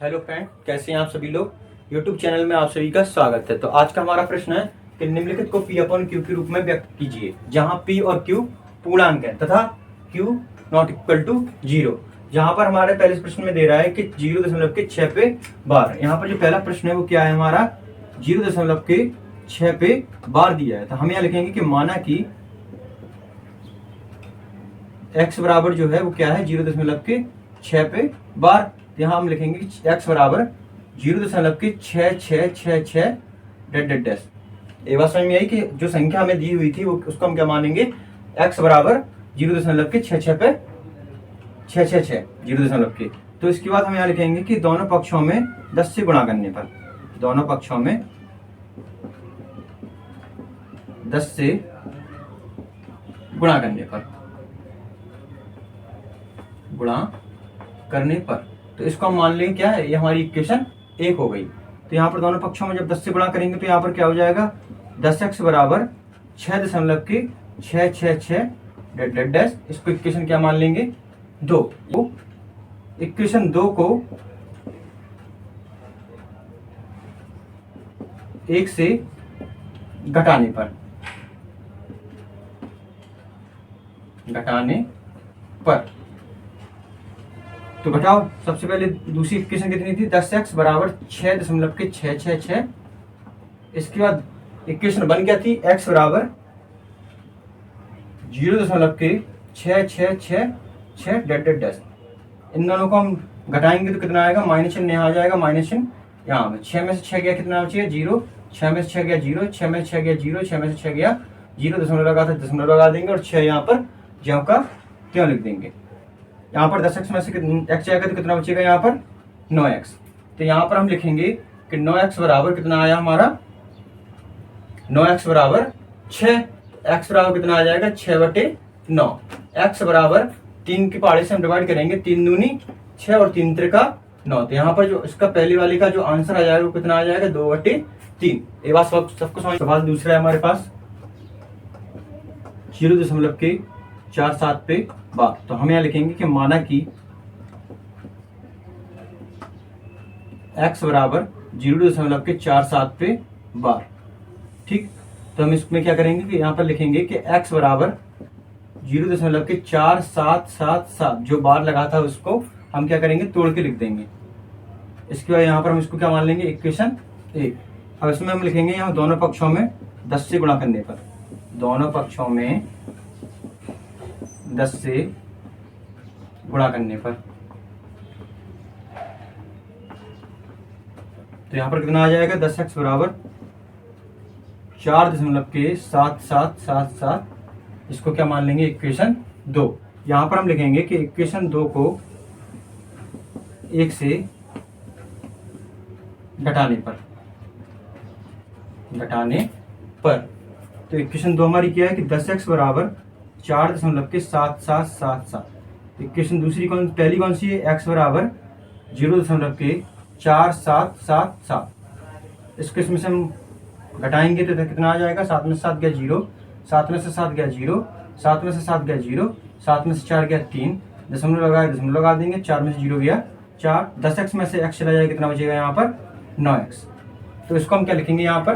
Hello friend, कैसे हैं आप सभी लोग। यूट्यूब चैनल में आप सभी का स्वागत है। तो आज का हमारा प्रश्न है कि निम्नलिखित को P अपॉन Q के रूप में व्यक्त कीजिए, जहां P और Q पूर्णांक है तथा Q नॉट इक्वल टू 0। जहां पर हमारे पहले प्रश्न में दे रहा है कि 0.6 पे बार। यहाँ पर जो पहला प्रश्न है वो क्या है हमारा 0.6 पे बार दिया है। तो हम यहाँ लिखेंगे कि माना कि x बराबर जो है वो क्या है 0.6 पे बार। यहाँ हम लिखेंगे कि x बराबर 0.6666 डेट डेट डैश। ये बात समझ में आई कि जो संख्या हमें दी हुई थी वो उसको हम क्या मानेंगे x बराबर 0.66 पे 666 0.6। तो इसके बाद हम यहाँ लिखेंगे कि दोनों पक्षों में 10 से गुणा करने पर, दोनों पक्षों में 10 से गुणा करने पर तो इसको हम मान लेंगे क्या है, ये हमारी इक्वेशन 1 हो गई। तो यहाँ पर दोनों पक्षों में जब 10 से गुणा करेंगे तो यहाँ पर क्या हो जाएगा 10x बराबर 6.666 डेट डेट डैश। इसको इक्वेशन क्या मान लेंगे 2। इक्वेशन 2 को 1 से घटाने पर तो घटाओ। सबसे पहले दूसरी इक्वेशन कितनी थी 10x बराबर 6.666। इसके बाद इक्वेशन बन क्या थी x बराबर 0.666 डेट डेट डैश। इन दोनों को हम घटाएंगे तो कितना आएगा माइनस चिन्ह यहाँ आ जाएगा, माइनस चिन्ह यहाँ में। 6 में से 6 गया कितना बचिए 0, 6 में से 6 गया 0, 6 में से 6 गया 0, 6 में से 6 गया 0, दशमलव लगा था दशमलव लगा देंगे और 6 यहाँ पर ज्यों का त्यों लिख देंगे। यहाँ पर 10x में से x जाएगा तो कितना बचेगा यहाँ पर 9x। तो यहाँ पर हम लिखेंगे कि 9x बराबर कितना आया हमारा 9x बराबर 6। x बराबर कितना आ जाएगा 6/9। x बराबर 3 के पहाड़े से हम डिवाइड करेंगे, 3 दूनी 6 और 3 त्रिका 9। तो यहाँ पर जो इसका पहली वाली का जो आंसर आ जाएगा वो कितना आ जाएगा 2/3। ये बात सबको समझ। सवाल दूसरा है हमारे पास 0.47 पे बार। तो हम यहाँ लिखेंगे कि माना कि x बराबर 0.47 पे बार। ठीक, तो हम इसमें क्या करेंगे कि यहाँ पर लिखेंगे कि x बराबर 0.4777 जो बार लगा था उसको हम क्या करेंगे तोड़ के लिख देंगे। इसके बाद यहाँ पर हम इसको क्या मान लेंगे इक्वेशन 1। अब इसमें हम लिखेंगे यहाँ दोनों पक्षों में 10 से गुणा करने पर, दोनों पक्षों में 10 से गुणा करने पर तो यहाँ पर कितना आ जाएगा 10x बराबर 4.7777। इसको क्या मान लेंगे इक्वेशन 2। यहाँ पर हम लिखेंगे कि इक्वेशन 2 को 1 से घटाने पर तो इक्वेशन 2 हमारी क्या है कि 10x बराबर 4.7777। इक्वेशन दूसरी पहली कौन सी है x बराबर 0.4777। इसको इसमें से हम घटाएंगे तो कितना आ जाएगा 7 में से 7 गया 0, 7 में से 7 गया 0, 7 में से 7 गया 0, 7 में से 4 गया 3, दशमलव लगाए दशमलव लगा देंगे, 4 में से 0 गया 4। 10x में से x चला जाएगा कितना बचेगा यहाँ पर 9x। तो इसको हम क्या लिखेंगे यहाँ पर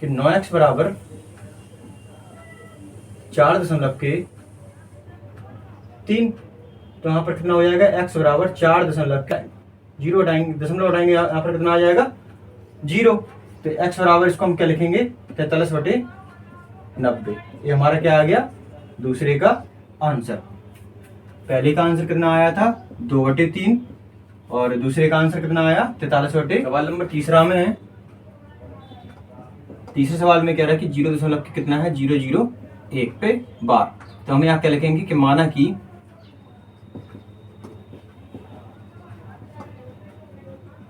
कि 9x बराबर 4.3। तो यहाँ पर कितना हो जाएगा x बराबर 4.0 हटाएंगे दशमलव हटाएंगे यहाँ पर कितना आ जाएगा 0। तो x बराबर इसको हम क्या लिखेंगे 43/90। ये हमारा क्या आ गया दूसरे का आंसर। पहले का आंसर कितना आया था 2/3 और दूसरे का आंसर कितना आया 43/। सवाल नंबर तीसरा में है। तीसरे सवाल में कह रहा है कि 0 कितना है 0.01 पे बार। तो हम यहाँ क्या लिखेंगे कि माना कि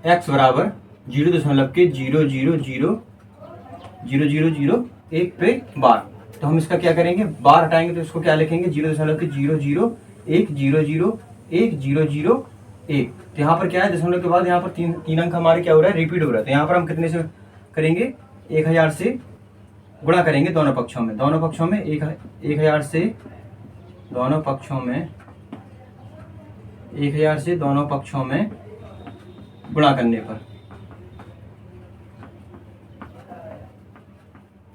x बराबर 0.0000001 पे बार। तो हम इसका क्या करेंगे बार हटाएंगे तो इसको क्या लिखेंगे 0.001001001। तो यहाँ पर क्या है दशमलव के बाद यहाँ पर तीन अंक हमारे क्या हो रहा है रिपीट हो रहा है। तो यहाँ पर हम कितने से करेंगे 1000 से गुणा करेंगे दोनों पक्षों में 1000 से दोनों पक्षों में गुणा करने पर।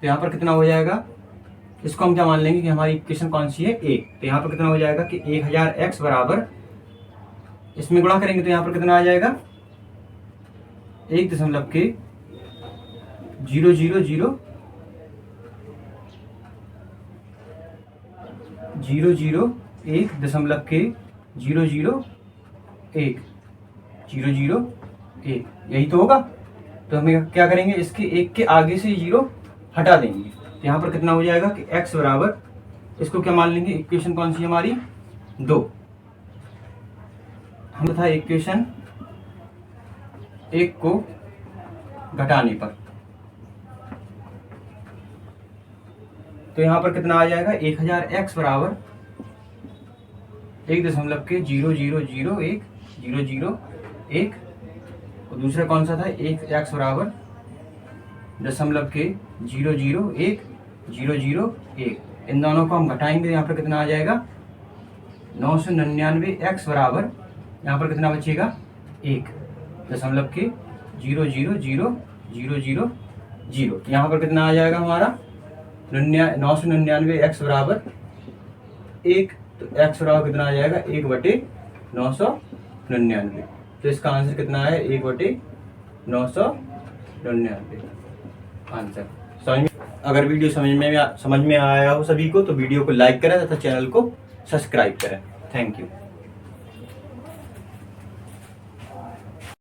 तो यहाँ पर कितना हो जाएगा, इसको हम क्या मान लेंगे कि हमारी इक्वेशन कौन सी है, ए। तो यहाँ पर कितना हो जाएगा कि 1000x बराबर, इसमें गुणा करेंगे तो यहाँ पर कितना आ जाएगा 1.000 1.001 यही तो होगा। तो हमें क्या करेंगे, इसके एक के आगे से जीरो हटा देंगे। तो यहाँ पर कितना हो जाएगा कि x बराबर, इसको क्या मान लेंगे, इक्वेशन कौन सी हमारी 2। हम था इक्वेशन 1 को घटाने पर। तो यहाँ पर कितना आ जाएगा 1000x बराबर 1.0001001 और दूसरा कौन सा था 1x बराबर 0.001 इन दोनों को हम घटाएंगे। यहाँ पर कितना आ जाएगा 999x बराबर, यहाँ पर कितना बचेगा 1.00000। यहाँ पर कितना आ जाएगा हमारा 999x बराबर 1, तो x बराबर कितना आ जाएगा 1/999। तो इसका आंसर कितना है 1/999 आंसर। अगर वीडियो समझ में आया हो सभी को तो वीडियो को लाइक करें तथा चैनल को सब्सक्राइब करें। Thank you.